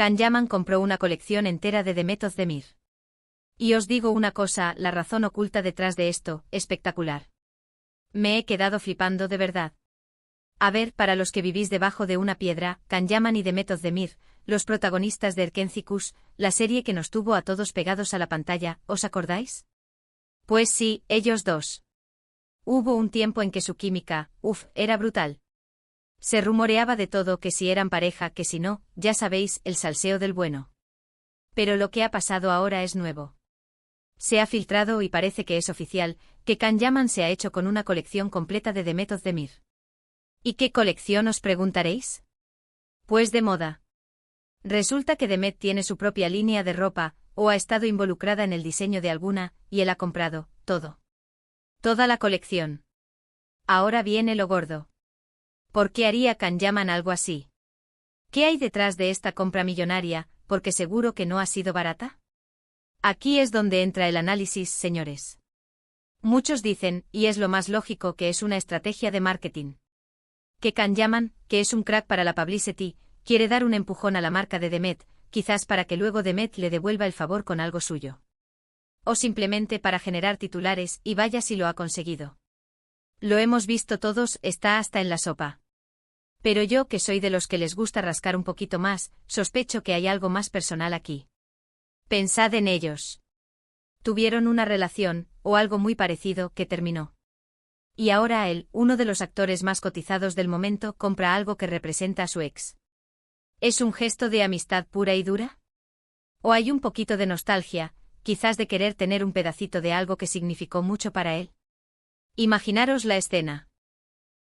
Can Yaman compró una colección entera de Demet Özdemir. Y os digo una cosa, la razón oculta detrás de esto, espectacular. Me he quedado flipando de verdad. A ver, para los que vivís debajo de una piedra, Can Yaman y Demet Özdemir, los protagonistas de Erkenci, la serie que nos tuvo a todos pegados a la pantalla, ¿os acordáis? Pues sí, ellos dos. Hubo un tiempo en que su química, era brutal. Se rumoreaba de todo, que si eran pareja, que si no, ya sabéis, el salseo del bueno. Pero lo que ha pasado ahora es nuevo. Se ha filtrado y parece que es oficial, que Can Yaman se ha hecho con una colección completa de Demet Özdemir. ¿Y qué colección, os preguntaréis? Pues de moda. Resulta que Demet tiene su propia línea de ropa, o ha estado involucrada en el diseño de alguna, y él ha comprado todo. Toda la colección. Ahora viene lo gordo. ¿Por qué haría Can Yaman algo así? ¿Qué hay detrás de esta compra millonaria, porque seguro que no ha sido barata? Aquí es donde entra el análisis, señores. Muchos dicen, y es lo más lógico, que es una estrategia de marketing. Que Can Yaman, que es un crack para la publicity, quiere dar un empujón a la marca de Demet, quizás para que luego Demet le devuelva el favor con algo suyo. O simplemente para generar titulares, y vaya si lo ha conseguido. Lo hemos visto todos, está hasta en la sopa. Pero yo, que soy de los que les gusta rascar un poquito más, sospecho que hay algo más personal aquí. Pensad en ellos. Tuvieron una relación, o algo muy parecido, que terminó. Y ahora él, uno de los actores más cotizados del momento, compra algo que representa a su ex. ¿Es un gesto de amistad pura y dura? ¿O hay un poquito de nostalgia, quizás de querer tener un pedacito de algo que significó mucho para él? Imaginaros la escena.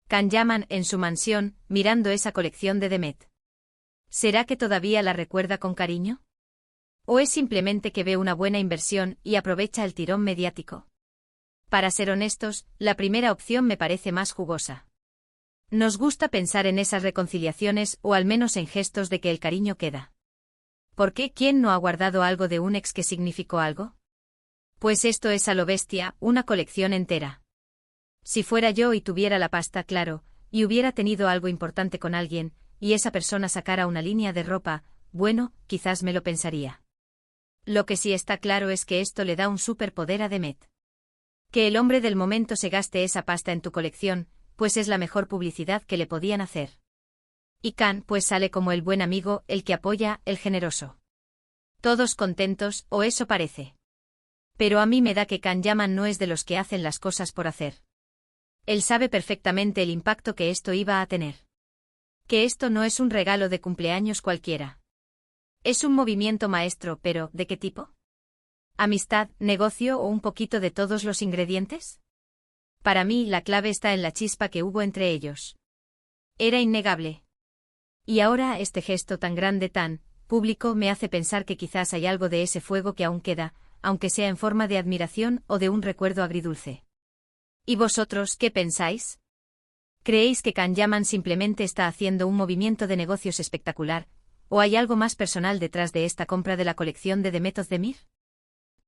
Can Yaman en su mansión, mirando esa colección de Demet. ¿Será que todavía la recuerda con cariño? ¿O es simplemente que ve una buena inversión y aprovecha el tirón mediático? Para ser honestos, la primera opción me parece más jugosa. Nos gusta pensar en esas reconciliaciones o al menos en gestos de que el cariño queda. ¿Por qué? ¿Quién no ha guardado algo de un ex que significó algo? Pues esto es a lo bestia, una colección entera. Si fuera yo y tuviera la pasta, claro, y hubiera tenido algo importante con alguien, y esa persona sacara una línea de ropa, bueno, quizás me lo pensaría. Lo que sí está claro es que esto le da un superpoder a Demet. Que el hombre del momento se gaste esa pasta en tu colección, pues es la mejor publicidad que le podían hacer. Y Can, pues sale como el buen amigo, el que apoya, el generoso. Todos contentos, o eso parece. Pero a mí me da que Can Yaman no es de los que hacen las cosas por hacer. Él sabe perfectamente el impacto que esto iba a tener. Que esto no es un regalo de cumpleaños cualquiera. Es un movimiento maestro, pero ¿de qué tipo? ¿Amistad, negocio o un poquito de todos los ingredientes? Para mí la clave está en la chispa que hubo entre ellos. Era innegable. Y ahora este gesto tan grande, tan público, me hace pensar que quizás hay algo de ese fuego que aún queda, aunque sea en forma de admiración o de un recuerdo agridulce. ¿Y vosotros qué pensáis? ¿Creéis que Can Yaman simplemente está haciendo un movimiento de negocios espectacular, o hay algo más personal detrás de esta compra de la colección de Demet Özdemir?